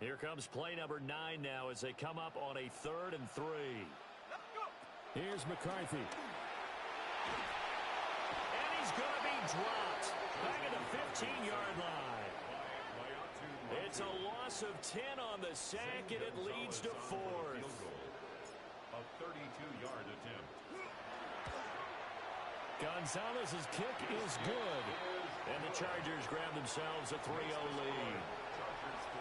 Here comes play number 9 now as they come up on a 3rd and 3. Here's McCarthy. And he's going to be dropped back at the 15-yard line. It's a loss of 10 on the sack, and it leads to 4th. A 32-yard attempt. Gonzalez's kick is good. And the Chargers grab themselves a 3-0 lead.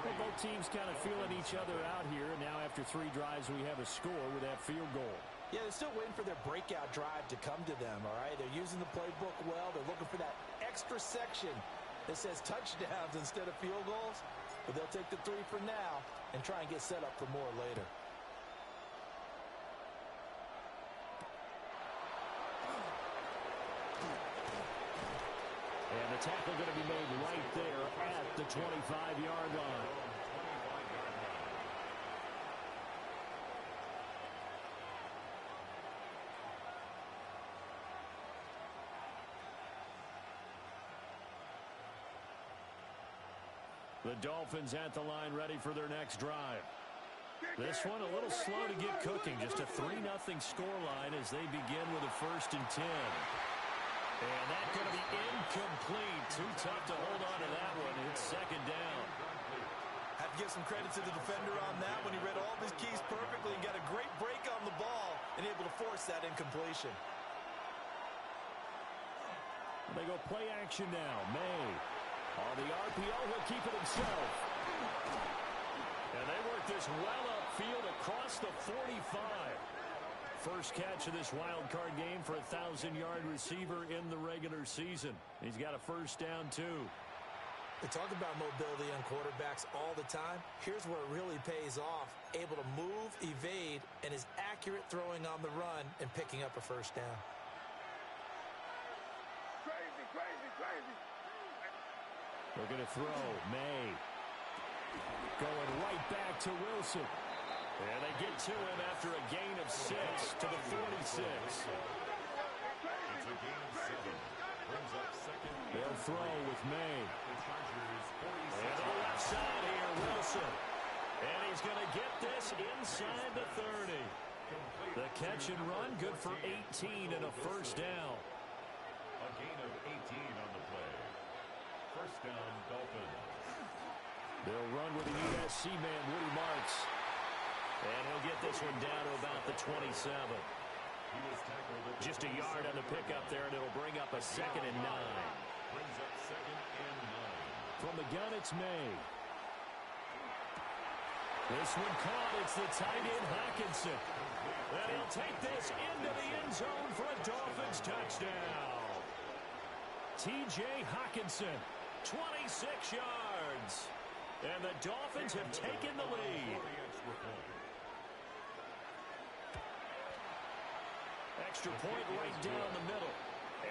Well, both teams kind of feeling each other out here. And now after 3 drives, we have a score with that field goal. Yeah, they're still waiting for their breakout drive to come to them, all right? They're using the playbook well. They're looking for that extra section that says touchdowns instead of field goals. But they'll take the 3 for now and try and get set up for more later. And the tackle going to be made right there at the 25-yard line. The Dolphins at the line ready for their next drive. This one a little slow to get cooking. Just a 3-0 scoreline as they begin with a 1st and 10. And that's going to be incomplete. Too tough to hold on to that one. It's 2nd down. Have to give some credit to the defender on that when he read all of his keys perfectly and got a great break on the ball and able to force that incompletion. They go play action now. May. On the RPO, he'll keep it himself. And they work this well upfield across the 45. First catch of this wild card game for a 1,000-yard receiver in the regular season. He's got a 1st down, too. We talk about mobility on quarterbacks all the time. Here's where it really pays off. Able to move, evade, and is accurate throwing on the run and picking up a 1st down. Crazy, crazy, crazy. Looking to throw. May. Going right back to Wilson. And they get to him after a gain of 6 to the 46. It's a gain of 7. Brings up 2nd. They'll throw with May. The Chargers 46. And on the left side here, Wilson. And he's going to get this inside the 30. The catch and run, good for 18 and a 1st down. A gain of 18 on the play. 1st down, Dolphins. They'll run with the USC man, Woody Marks. And he'll get this one down to about the 27. Just a yard on the pickup there, and it'll bring up a 2nd and 9. Brings up 2nd and 9. From the gun, it's May. This one caught. It's the tight end, Hockenson. And he'll take this into the end zone for a Dolphins touchdown. T.J. Hockenson, 26 yards. And the Dolphins have taken the lead. Extra point right down the middle.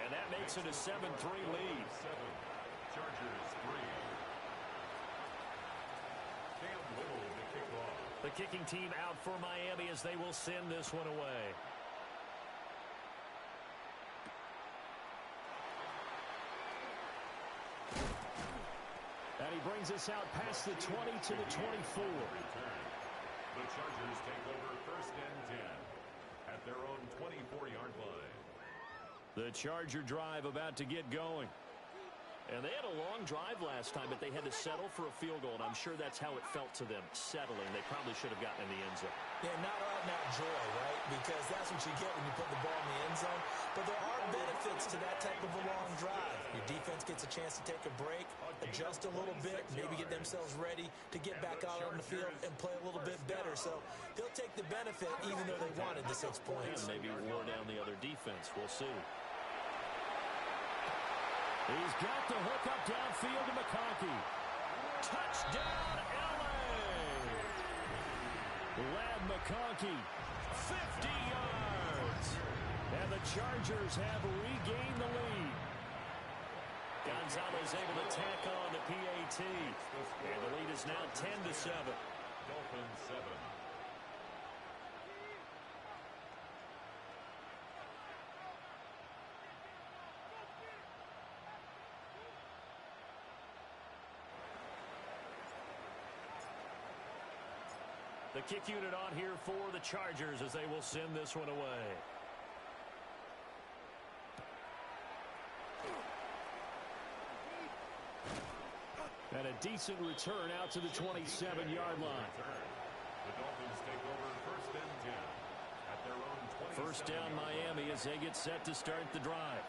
And that makes it a 7-3 lead. 7. Chargers 3. Cam Little to kick off. The kicking team out for Miami as they will send this one away. And he brings us out past the 20 to the 24. The Chargers take over 1st and 10 at their own 24-yard line. The Charger drive about to get going. And they had a long drive last time, but they had to settle for a field goal, and I'm sure that's how it felt to them, settling. They probably should have gotten in the end zone. Yeah, not out-and-out joy, right? Because that's what you get when you put the ball in the end zone. But there are benefits to that type of a long drive. Your defense gets a chance to take a break, adjust a little bit, maybe get themselves ready to get back out on the field and play a little bit better. So they'll take the benefit even though they wanted the 6 points. And maybe wore down the other defense. We'll see. He's got the hook up downfield to McConkey. Touchdown, L.A. Ladd McConkey, 50 yards. And the Chargers have regained the lead. Gonzalez able to tack on the PAT. And the lead is now 10-7. Dolphins 7. The kick unit on here for the Chargers as they will send this one away. And a decent return out to the 27-yard line. The Dolphins take over first and 10 at their own 27. First down Miami as they get set to start the drive.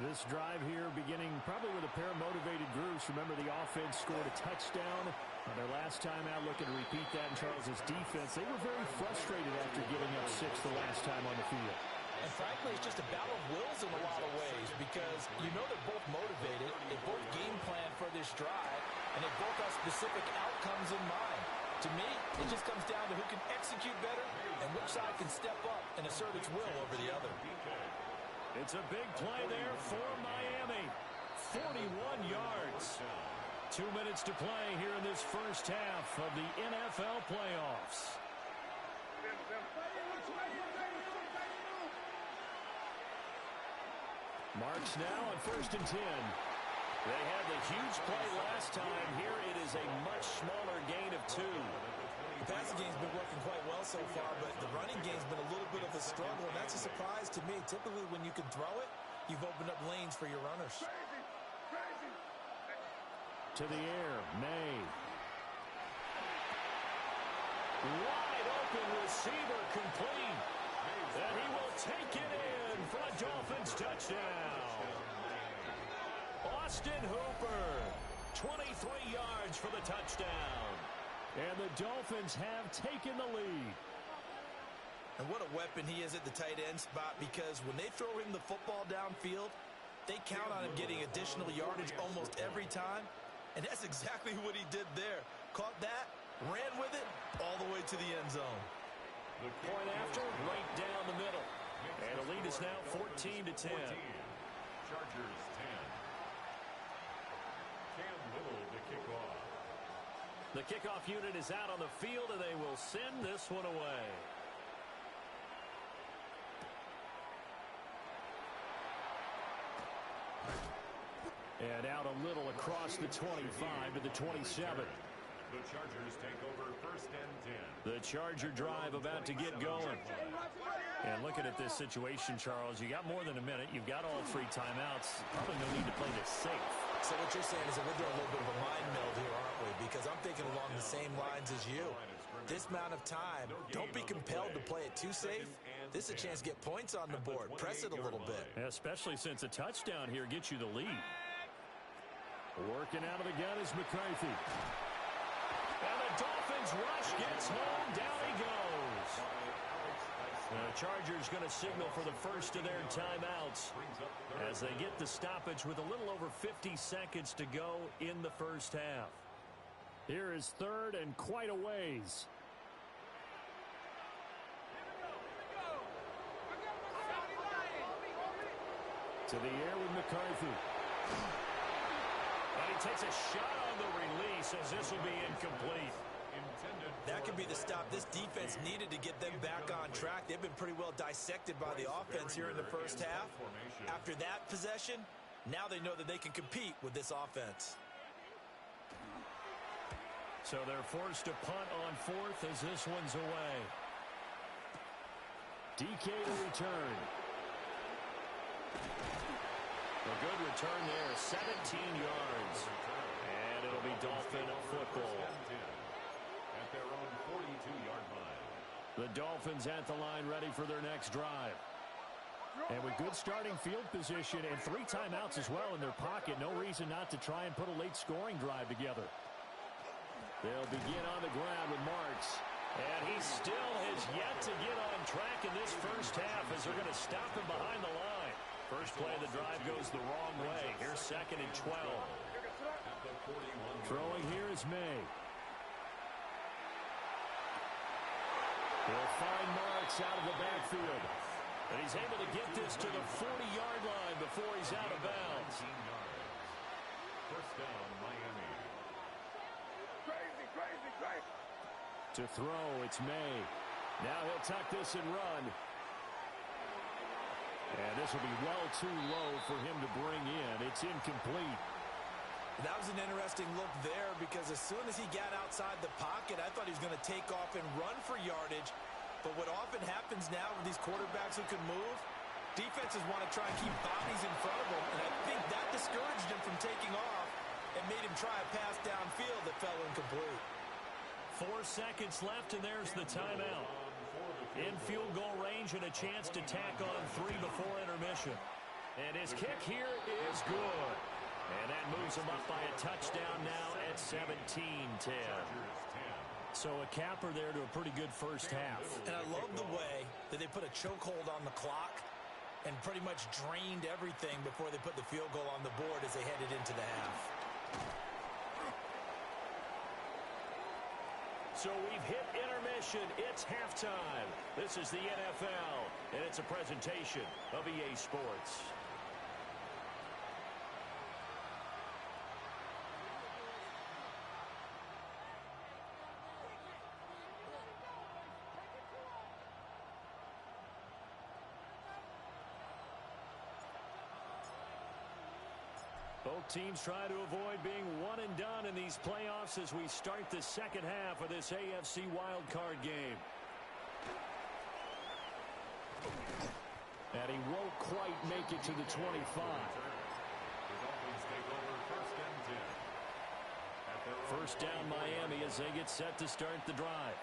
This drive here beginning probably with a pair of motivated groups. Remember, the offense scored a touchdown on their last time out, looking to repeat that in Charles' defense. They were very frustrated after giving up 6 the last time on the field. And frankly, it's just a battle of wills in a lot of ways because you know they're both motivated, they both game plan for this drive, and they both have specific outcomes in mind. To me, it just comes down to who can execute better and which side can step up and assert its will over the other. It's a big play there for Miami. 41 yards. 2 minutes to play here in this first half of the NFL playoffs. Marks now on first and 10. They had the huge play last time. Here it is a much smaller gain of 2. The passing game's been working quite well so far, but the running game's been a little bit of a struggle, and that's a surprise to me. Typically, when you can throw it, you've opened up lanes for your runners. To the air, May. Wide open receiver complete. And he will take it in for a Dolphins touchdown. Austin Hooper, 23 yards for the touchdown. And the Dolphins have taken the lead. And what a weapon he is at the tight end spot, because when they throw him the football downfield, they count on him getting additional yardage almost every time. And that's exactly what he did there. Caught that, ran with it, all the way to the end zone. The point after, right down the middle. And the lead is now 14-10. Chargers 10. Cam Little to kick off. The kickoff unit is out on the field, and they will send this one away. And out a little across the 25 to the 27. The Chargers take over first and 10. The Charger drive about to get going. And looking at this situation, Charles, you got more than a minute. You've got all 3 timeouts. Probably no need to play this safe. So what you're saying is that we're doing a little bit of a mind meld here, aren't we? Because I'm thinking along the same lines as you. This amount of time, don't be compelled to play it too safe. This is a chance to get points on the board. Press it a little bit. Especially since a touchdown here gets you the lead. Working out of the gun is McCarthy. And the Dolphins rush gets home. Down he goes. The Chargers going to signal for the first of their timeouts as they get the stoppage with a little over 50 seconds to go in the first half. Here is third and quite a ways. To the air with McCarthy. And he takes a shot on the release as this will be incomplete. That could be the stop this defense needed to get them back on track. They've been pretty well dissected by the offense here in the first half. After that possession, now they know that they can compete with this offense. So they're forced to punt on fourth as this one's away. DK to return. A good return there, 17 yards. And it'll be Dolphin football. At their own 42-yard line. The Dolphins at the line ready for their next drive. And with good starting field position and 3 timeouts as well in their pocket, no reason not to try and put a late scoring drive together. They'll begin on the ground with Marks. And he still has yet to get on track in this first half as they're going to stop him behind the line. First play of the drive goes the wrong way. Here's second and 12. Throwing here is May. He'll find Marks out of the backfield. And he's able to get this to the 40-yard line before he's out of bounds. First down, Miami. To throw, it's May. Now he'll tuck this and run. And this will be well too low for him to bring in. It's incomplete. That was an interesting look there because as soon as he got outside the pocket, I thought he was going to take off and run for yardage. But what often happens now with these quarterbacks who can move, defenses want to try and keep bodies in front of them, and I think that discouraged him from taking off and made him try a pass downfield that fell incomplete. 4 seconds left, and there's the timeout. In field goal range and a chance to tack on 3 before intermission. And his kick here is good. And that moves him up by a touchdown now at 17-10. So a capper there to a pretty good first half. And I love the way that they put a chokehold on the clock and pretty much drained everything before they put the field goal on the board as they headed into the half. So we've hit intermission. It's halftime. This is the NFL, and it's a presentation of EA Sports. Both teams try to avoid being one and done in these playoffs as we start the second half of this AFC wildcard game. And he won't quite make it to the 25. First down Miami as they get set to start the drive.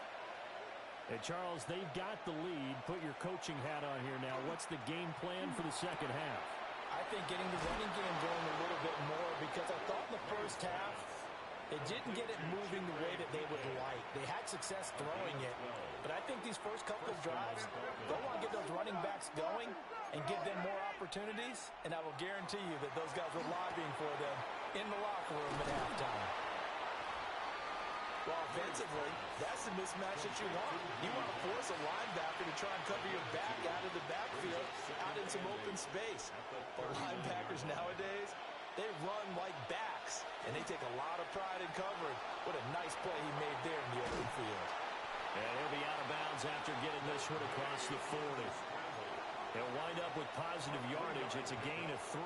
And Charles, they've got the lead. Put your coaching hat on here now. What's the game plan for the second half? I think getting the running game going a little bit more because I thought in the first half it didn't get it moving the way that they would like. They had success throwing it, but I think these first couple of drives, they'll want to get those running backs going and give them more opportunities, and I will guarantee you that those guys were lobbying for them in the locker room at halftime. Well, offensively, that's the mismatch that you want. You want to force a linebacker to try and cover your back out of the backfield, out in some open space. But linebackers nowadays, they run like backs, and they take a lot of pride in covering. What a nice play he made there in the open field. And he'll be out of bounds after getting this one across the 40. He'll wind up with positive yardage. It's a gain of 3,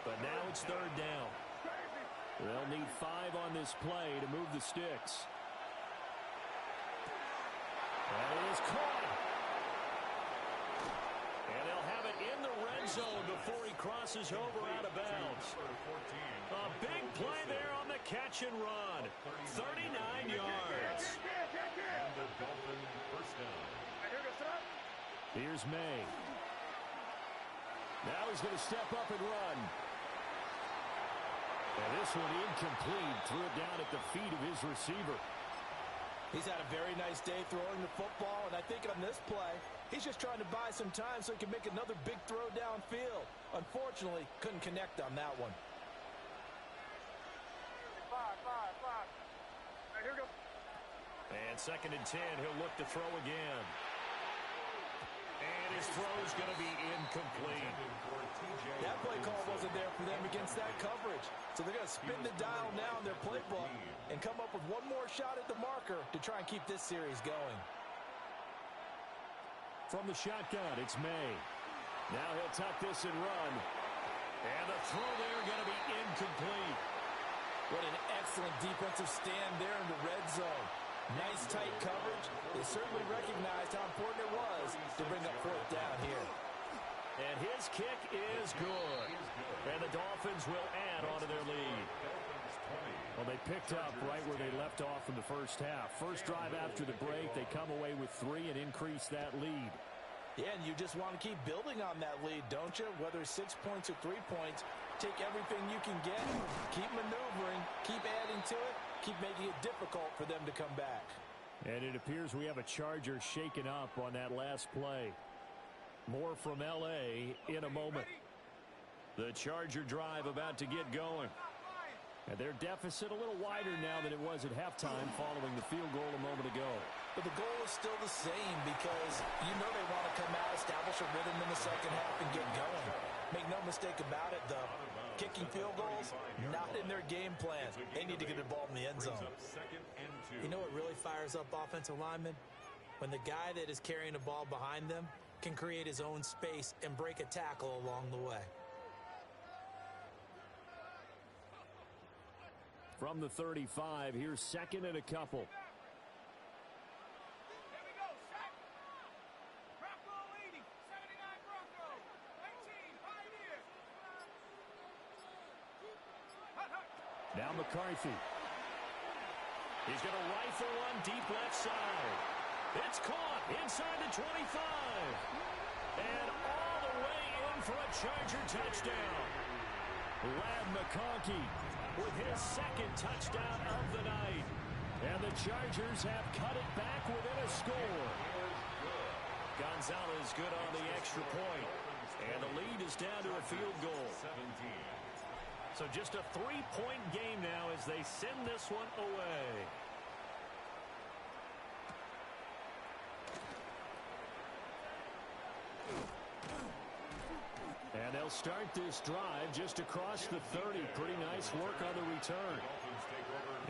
but now it's third down. They'll need 5 on this play to move the sticks. That is caught. And they'll have it in the red zone before he crosses over out of bounds. A big play there on the catch and run. 39 yards. Here's May. Now he's going to step up and run. And this one incomplete. Threw it down at the feet of his receiver. He's had a very nice day throwing the football, and I think on this play, he's just trying to buy some time so he can make another big throw downfield. Unfortunately, couldn't connect on that one. Here we go. And 2nd and 10, he'll look to throw again. And his throw's going to be incomplete. That play call wasn't there for them against that coverage. So they're going to spin the dial now in their playbook and come up with one more shot at the marker to try and keep this series going. From the shotgun, it's May. Now he'll tuck this and run. And the throw there going to be incomplete. What an excellent defensive stand there in the red zone. Nice tight coverage. They certainly recognized how important it was to bring up 4th down here. And his kick is good. And the Dolphins will add onto their lead. Well, they picked up right where they left off in the first half. First drive after the break, they come away with 3 and increase that lead. Yeah, and you just want to keep building on that lead, don't you? Whether it's 6 points or 3 points, take everything you can get, keep maneuvering, keep adding to it, keep making it difficult for them to come back. And it appears we have a Charger shaken up on that last play. More from L.A. in a moment. The Charger drive about to get going. And their deficit a little wider now than it was at halftime following the field goal a moment ago. But the goal is still the same because you know they want to come out, establish a rhythm in the second half, and get going. Make no mistake about it, though. Kicking field goals, not in their game plan. They need to get the ball in the end zone. You know what really fires up offensive linemen? When the guy that is carrying the ball behind them can create his own space and break a tackle along the way. From the 35, here's second and a couple. Here we go, Shaq. Bronco leading. 79 Bronco. 19 Pioneer. Now McCarthy. He's going to rifle one deep left side. It's caught inside the 25. And all the way in for a Charger touchdown. Ladd McConkey with his second touchdown of the night. And the Chargers have cut it back within a score. Gonzalez good on the extra point. And the lead is down to a field goal. 17. So just a 3-point game now as they send this one away. And they'll start this drive just across the 30. Pretty nice work on the return.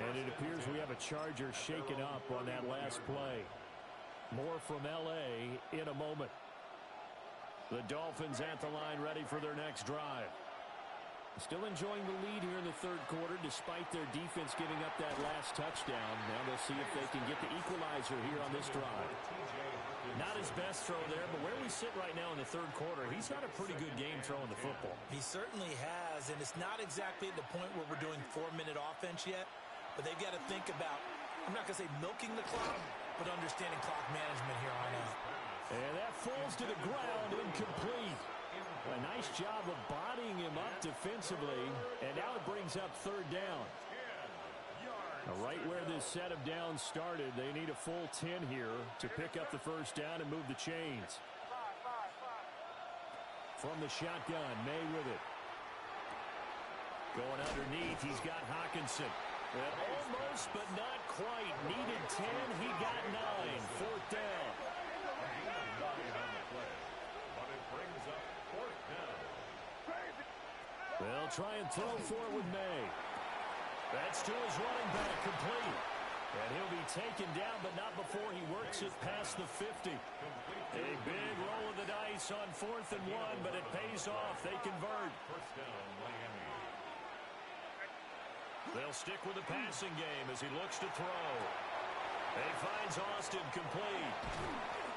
And it appears we have a Charger shaken up on that last play. More from L.A. in a moment. The Dolphins at the line ready for their next drive. Still enjoying the lead here in the third quarter despite their defense giving up that last touchdown. Now they'll see if they can get the equalizer here on this drive. Not his best throw there, but where we sit right now in the third quarter, he's had a pretty good game throwing the football. He certainly has, and it's not exactly at the point where we're doing 4-minute offense yet, but they've got to think about, I'm not going to say milking the clock, but understanding clock management here on out. And that falls to the ground, incomplete. A nice job of bodying him up defensively, and now it brings up third down. Right where this set of downs started, they need a full 10 here to pick up the first down and move the chains. From the shotgun, May with it. Going underneath, he's got Hockenson. And almost, but not quite. Needed 10, he got 9. Fourth down. They'll try and throw for it with May. That's to his running back, complete. And he'll be taken down, but not before he works it past the 50. A big roll of the dice on 4th and 1, but it pays off. They convert. First down, Miami. They'll stick with the passing game as he looks to throw. He finds Austin complete.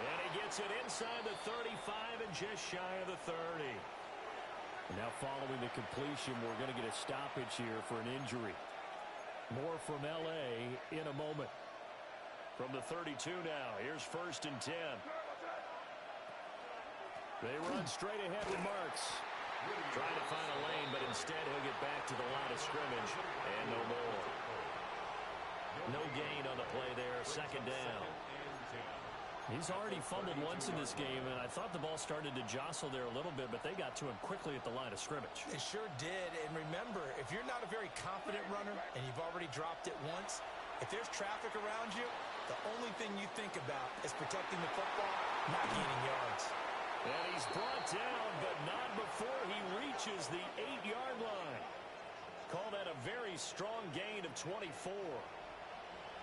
And he gets it inside the 35 and just shy of the 30. And now following the completion, we're going to get a stoppage here for an injury. More from L.A. in a moment. From the 32 now, here's 1st and 10. They run straight ahead with Marks. Trying to find a lane, but instead he'll get back to the line of scrimmage. And no more. No gain on the play there, 2nd down. He's already fumbled once in this game, and I thought the ball started to jostle there a little bit, but they got to him quickly at the line of scrimmage. It sure did, and remember, if you're not a very confident runner and you've already dropped it once, if there's traffic around you, the only thing you think about is protecting the football, not gaining yards. And he's brought down, but not before he reaches the 8-yard line. Call that a very strong gain of 24.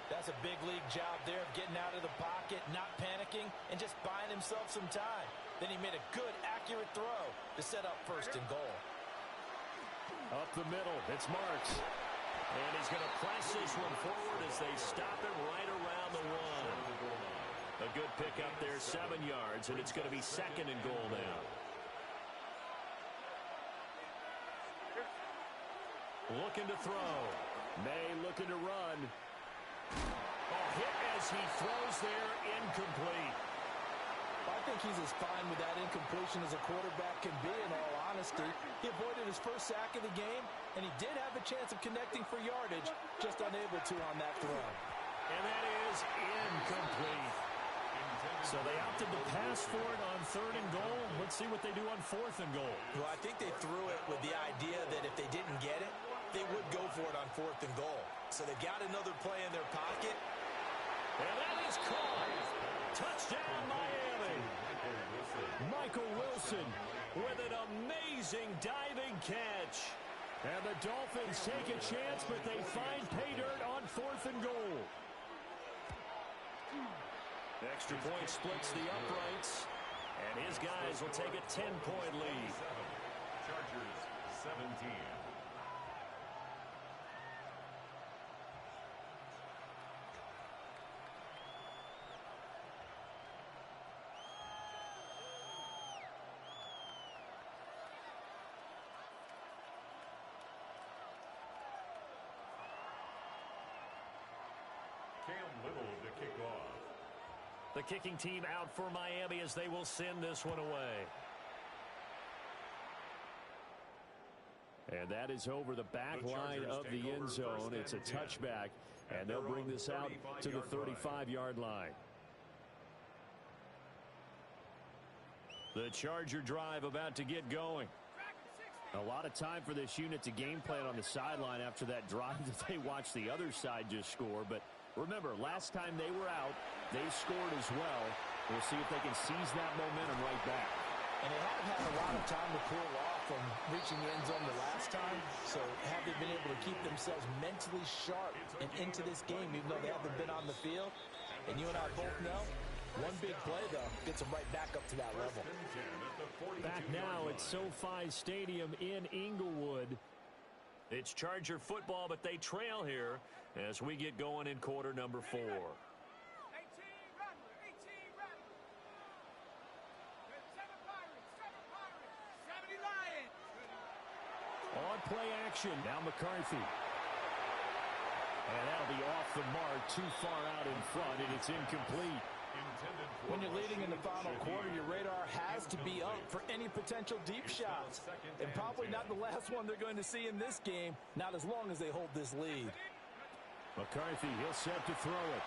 That's a big league job there of getting out of the pocket, not panicking, and just buying himself some time. Then he made a good, accurate throw to set up 1st and goal. Up the middle, it's Marks. And he's going to press this one forward as they stop it right around the 1. A good pickup there, 7 yards, and it's going to be 2nd and goal now. Looking to throw. May looking to run. Hit as he throws there, incomplete. I think he's as fine with that incompletion as a quarterback can be, in all honesty. He avoided his first sack of the game, and he did have a chance of connecting for yardage, just unable to on that throw. And that is incomplete. So they opted to pass for it on 3rd and goal. Let's see what they do on 4th and goal. Well, I think they threw it with the idea that if they didn't get it, they would go for it on 4th and goal. So they got another play in their pocket. And that is caught. Touchdown, Miami. Michael Wilson with an amazing diving catch. And the Dolphins take a chance, but they find pay dirt on 4th and goal. Extra point splits the uprights. And his guys will take a 10-point lead. Chargers 17. Little to kick off. The kicking team out for Miami as they will send this one away. And that is over the back line of the end zone. It's a touchback, and they'll bring this out to the 35-yard line. The Charger drive about to get going. A lot of time for this unit to game plan on the sideline after that drive that they watched the other side just score. But remember, last time they were out, they scored as well. We'll see if they can seize that momentum right back. And they haven't had a lot of time to cool off from reaching the end zone the last time. So have they been able to keep themselves mentally sharp and into this game, even though they haven't been on the field? And you and I both know, one big play, though, gets them right back up to that level. Back now at SoFi Stadium in Inglewood. It's Charger football, but they trail here as we get going in quarter number 4. 18 Rattler, 18 Rattler. 7 Pirates, 70 Lions. On play action, now McCarthy. And that'll be off the mark, too far out in front, and it's incomplete. When you're leading in the final quarter, your radar has to be up for any potential deep shots. And probably not the last one they're going to see in this game, not as long as they hold this lead. McCarthy, he'll set to throw it.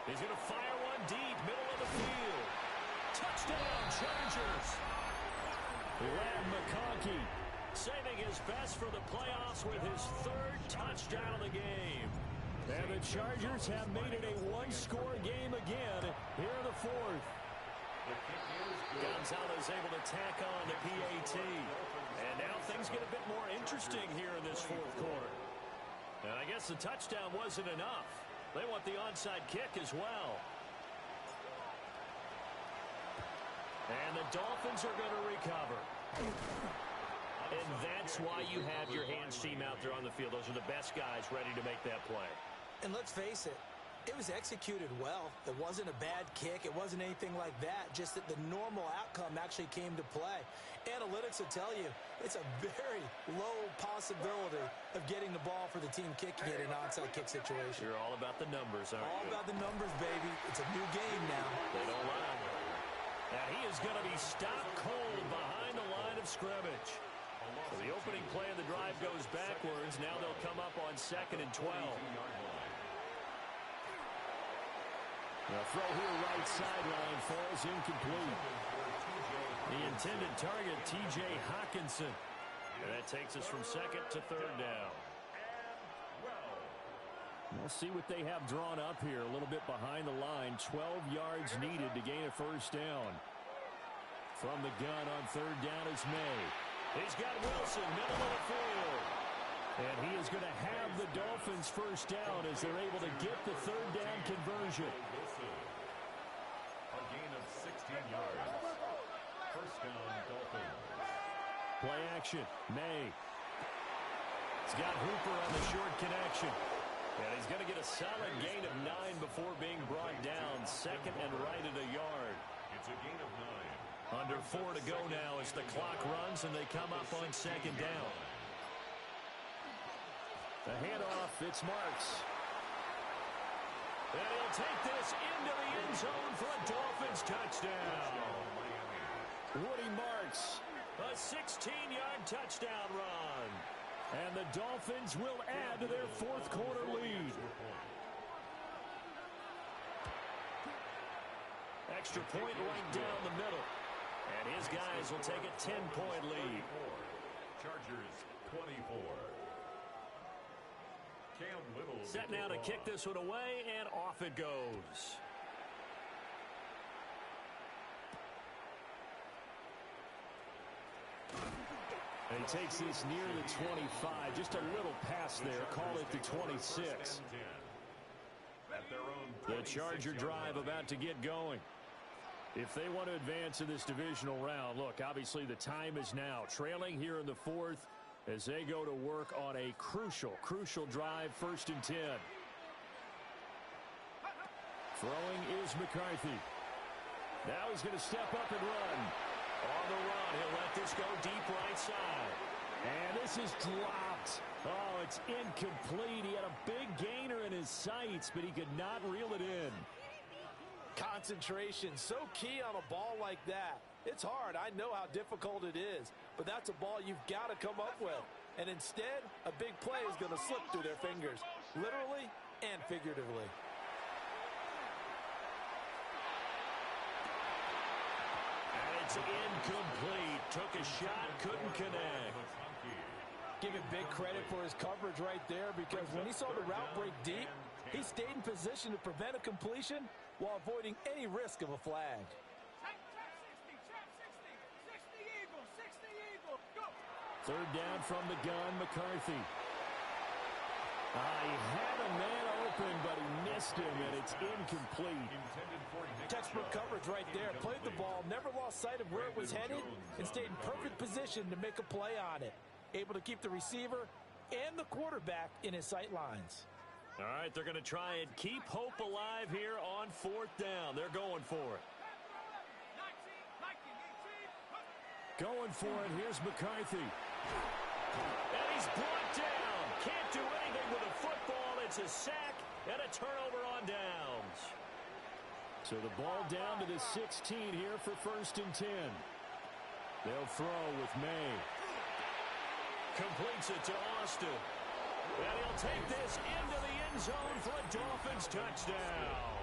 He's going to fire one deep, middle of the field. Touchdown, Chargers. Ladd McConkey saving his best for the playoffs with his 3rd touchdown of the game. And the Chargers have made it a one-score game again here in the 4th. Gonzalez able to tack on the PAT. And now things get a bit more interesting here in this 4th quarter. And I guess the touchdown wasn't enough. They want the onside kick as well. And the Dolphins are going to recover. And that's why you have your hands team out there on the field. Those are the best guys ready to make that play. And let's face it, it was executed well. It wasn't a bad kick. It wasn't anything like that. Just that the normal outcome actually came to play. Analytics will tell you it's a very low possibility of getting the ball for the team kicking it in an onside kick situation. You're all about the numbers, aren't you? All about the numbers, baby. It's a new game now. They don't lie. And he is going to be stopped cold behind the line of scrimmage. So the opening play of the drive goes backwards. Now they'll come up on 2nd and 12. The throw here right sideline falls incomplete. The intended target, T.J. Hockenson. And that takes us from 2nd to 3rd down. We'll see what they have drawn up here. A little bit behind the line. 12 yards needed to gain a 1st down. From the gun on 3rd down is May. He's got Wilson, middle of the field. And he is going to have the Dolphins 1st down as they're able to get the 3rd down conversion. A gain of 16 yards. 1st down, Dolphins. Play action, May. He's got Hooper on the short connection. And he's going to get a solid gain of 9 before being brought down. 2nd and right at a yard. It's a gain of 9. Under 4 to go now as the clock runs and they come up on 2nd down. The handoff, it's Marks. And he'll take this into the end zone for a Dolphins touchdown. Woody Marks, a 16-yard touchdown run. And the Dolphins will add to their 4th quarter lead. Extra point right down the middle. And his guys will take a 10-point lead. Chargers 24. Cam Little Set now to kick this one away, and off it goes. And he takes this near the 25. Just a little pass there. Call it the 26. The Charger drive about to get going. If they want to advance in this divisional round, look, obviously the time is now. Trailing here in the 4th as they go to work on a crucial drive, 1st and 10. Throwing is McCarthy. Now he's going to step up and run. On the run, he'll let this go deep right side. And this is dropped. Oh, it's incomplete. He had a big gainer in his sights, but he could not reel it in. Concentration, so key on a ball like that. It's hard. I know how difficult it is, but that's a ball you've got to come up with. And instead, a big play is going to slip through their fingers, literally and figuratively. And it's incomplete. Took a shot, couldn't connect. Give him big credit for his coverage right there, because when he saw the route break deep, he stayed in position to prevent a completion while avoiding any risk of a flag. Trap 60, trap 60. 60 Eagle, 60 Eagle. Go. Third down from the gun, McCarthy. He had a man open, but he missed him, and it's incomplete. Textbook coverage right there. Played the ball, never lost sight of where it was headed, and stayed in perfect position to make a play on it. Able to keep the receiver and the quarterback in his sight lines. All right, they're going to try and keep hope alive here on fourth down. They're going for it. 19, 18. Going for it. Here's McCarthy. And he's brought down. Can't do anything with a football. It's a sack and a turnover on downs. So the ball down to the 16 here for 1st and 10. They'll throw with May. Completes it to Austin. And he'll take this into the end zone for a Dolphins touchdown.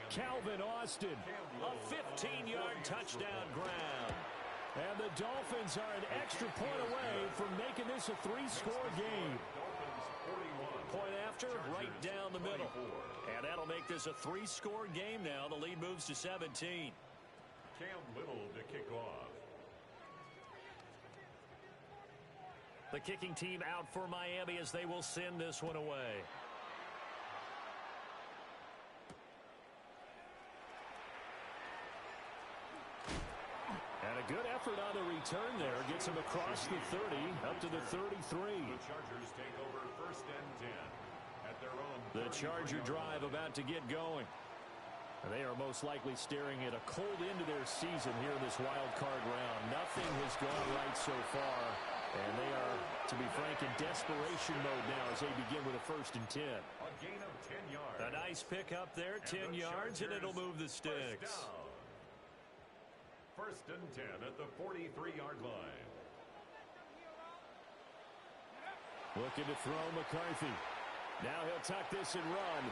Calvin Austin, a 15-yard touchdown grab. And the Dolphins are an extra point away from making this a 3-score game. Point after, right down the middle. And that'll make this a 3-score game now. The lead moves to 17. Cam Little to kick off. The kicking team out for Miami as they will send this one away. And a good effort on the return there. Gets him across the 30, up to the 33. The Chargers take over 1st and 10 at their own. The Charger drive about to get going. And they are most likely staring at a cold end to their season here in this wild card round. Nothing has gone right so far. And they are, to be frank, in desperation mode now as they begin with a 1st and 10. A gain of 10 yards. A nice pick up there, 10 yards, and it'll move the sticks. 1st and 10 at the 43-yard line. Looking to throw McCarthy. Now he'll tuck this and run.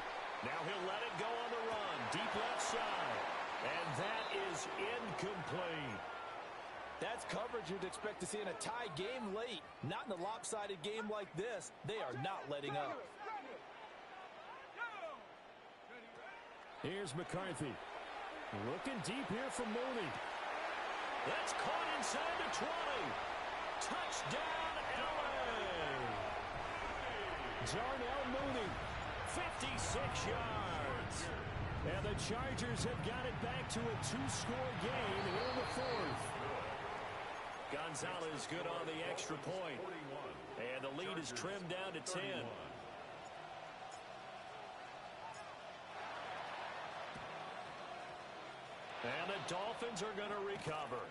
Now he'll let it go on the run. Deep left side. And that is incomplete. That's coverage you'd expect to see in a tie game late. Not in a lopsided game like this. They are not letting up. Here's McCarthy. Looking deep here for Mooney. That's caught inside the 20. Touchdown, L.A. Darnell Mooney, 56 yards. And the Chargers have got it back to a 2-score game here in the 4th. Gonzalez good on the extra point. And the lead is trimmed down to 10. And the Dolphins are going to recover.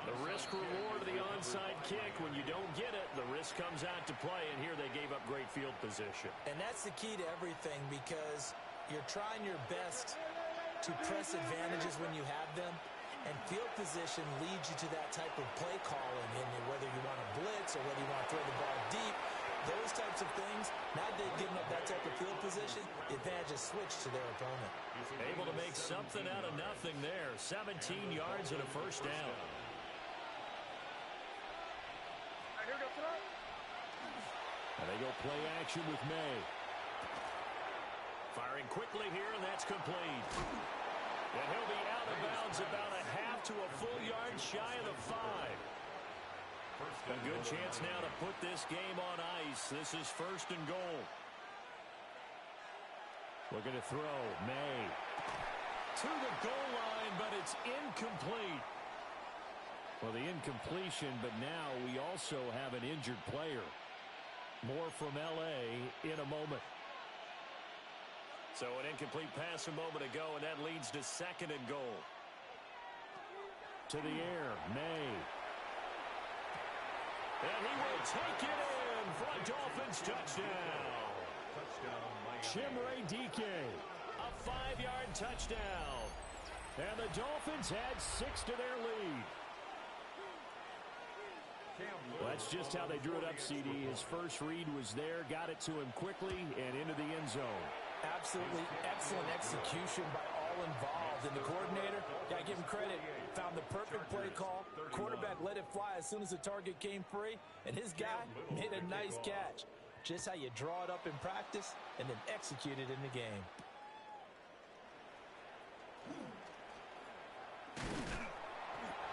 The risk reward of the onside kick. When you don't get it, the risk comes out to play. And here they gave up great field position. And that's the key to everything, because you're trying your best to press advantages when you have them. And field position leads you to that type of play calling, and whether you want to blitz or whether you want to throw the ball deep, those types of things. Now they've given up that type of field position, the advantage is switched to their opponent. Able to make something out of nothing there. 17 yards and a 1st down. And they go play action with May. Firing quickly here, and that's complete. And he'll be out of bounds about a half to a full yard shy of the 5. A good chance now to put this game on ice. This is 1st and goal. Looking to throw. May. To the goal line, but it's incomplete. Well, the incompletion, but now we also have an injured player. More from L.A. in a moment. So an incomplete pass a moment ago, and that leads to 2nd and goal. To the air, May. And he will take it in for a Dolphins touchdown. Chimere Dike. A 5-yard touchdown. And the Dolphins add 6 to their lead. Well, that's just how they drew it up, CD. His first read was there, got it to him quickly, and into the end zone. Absolutely excellent execution by all involved. And the coordinator, got to give him credit, found the perfect play call. Quarterback let it fly as soon as the target came free, and his guy made a nice catch. Just how you draw it up in practice and then execute it in the game.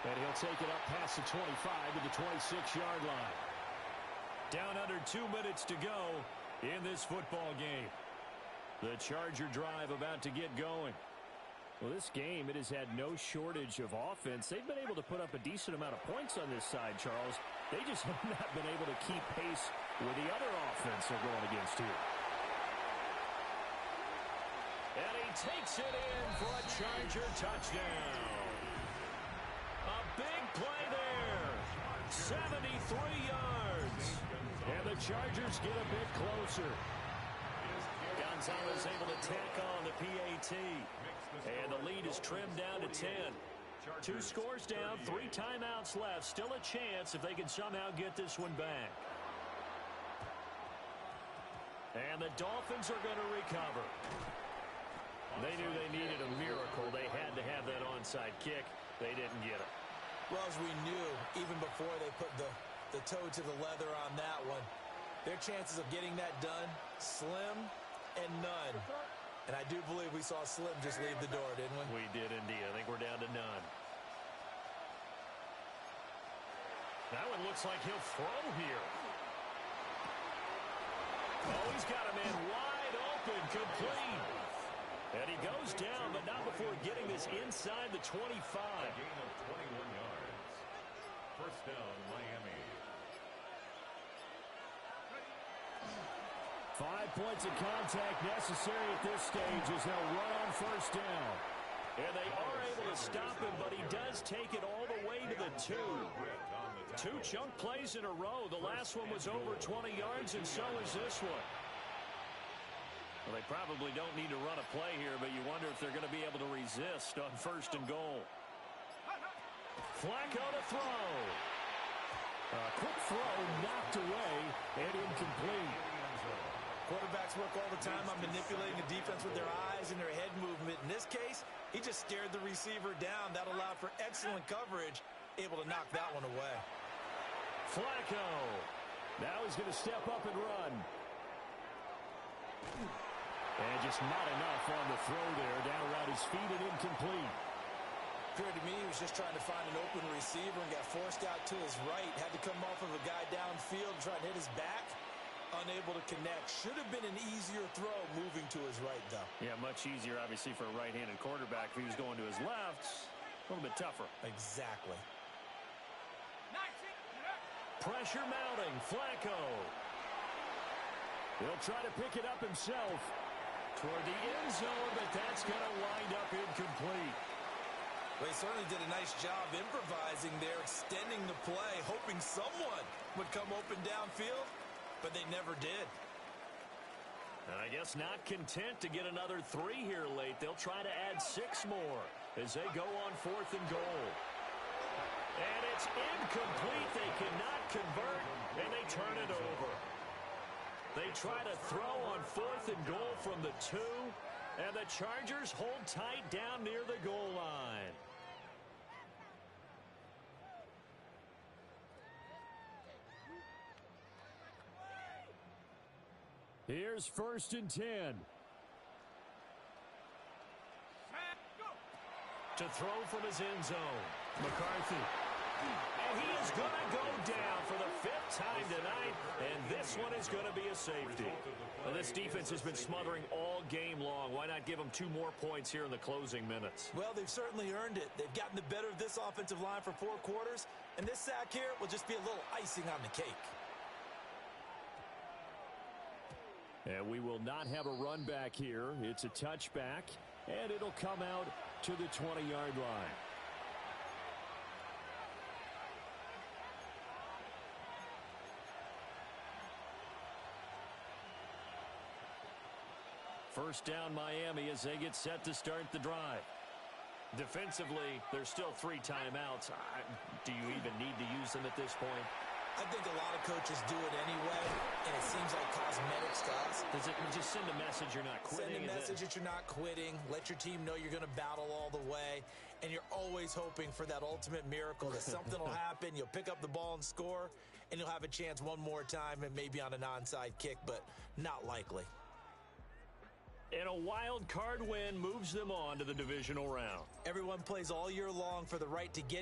And he'll take it up past the 25 to the 26-yard line. Down under 2 minutes to go in this football game. The Charger drive about to get going. Well, this game, it has had no shortage of offense. They've been able to put up a decent amount of points on this side, Charles. They just have not been able to keep pace with the other offense they're going against here. And he takes it in for a Charger touchdown. A big play there. 73 yards. And the Chargers get a bit closer. Gonzalez able to tack on the PAT. And the lead is trimmed down to 10. 2 scores down, 3 timeouts left. Still a chance if they can somehow get this one back. And the Dolphins are going to recover. They knew they needed a miracle. They had to have that onside kick. They didn't get it. Well, as we knew, even before they put the toe to the leather on that one, their chances of getting that done, slim and none. And I do believe we saw Slim just leave the door, didn't we? We did indeed. I think we're down to none. That one looks like he'll throw here. Oh, he's got a man wide open, complete. And he goes down, but not before getting this inside the 25. A gain of 21 yards. First down, Miami. 5 points of contact necessary at this stage as they'll run on first down. And they are able to stop him, but he does take it all the way to the 2. 2 chunk plays in a row. The last one was over 20 yards, and so is this one. Well, they probably don't need to run a play here, but you wonder if they're going to be able to resist on first and goal. Flacco to throw. A quick throw knocked away and incomplete. Quarterbacks work all the time on manipulating the defense with their eyes and their head movement. In this case, he just stared the receiver down. That allowed for excellent coverage, able to knock that one away. Flacco. Now he's going to step up and run. And just not enough on the throw there. Down around his feet and incomplete. Appeared to me he was just trying to find an open receiver and got forced out to his right. Had to come off of a guy downfield, try to hit his back. Unable to connect. Should have been an easier throw moving to his right, though. Yeah, much easier, obviously, for a right-handed quarterback. If he was going to his left, a little bit tougher. Exactly. Pressure mounting. Flacco. He'll try to pick it up himself toward the end zone, but that's going to wind up incomplete. Well, he certainly did a nice job improvising there, extending the play, hoping someone would come open downfield. But they never did. And I guess not content to get another 3 here late. They'll try to add 6 more as they go on 4th and goal. And it's incomplete. They cannot convert, and they turn it over. They try to throw on 4th and goal from the 2, and the Chargers hold tight down near the goal line. Here's 1st and 10. To throw from his end zone. McCarthy. And he is going to go down for the 5th time tonight, and this one is going to be a safety. Well, this defense has been smothering all game long. Why not give them 2 more points here in the closing minutes? Well, they've certainly earned it. They've gotten the better of this offensive line for 4 quarters, and this sack here will just be a little icing on the cake. And we will not have a run back here. It's a touchback, and it'll come out to the 20-yard line. First down Miami as they get set to start the drive. Defensively, there's still 3 timeouts. Do you even need to use them at this point? I think a lot of coaches do it anyway, and it seems like cosmetics to us. Does it just send a message you're not quitting? Send a message that you're not quitting. Let your team know you're going to battle all the way, and you're always hoping for that ultimate miracle that something will happen. You'll pick up the ball and score, and you'll have a chance one more time and maybe on an onside kick, but not likely. And a wild card win moves them on to the divisional round. Everyone plays all year long for the right to get in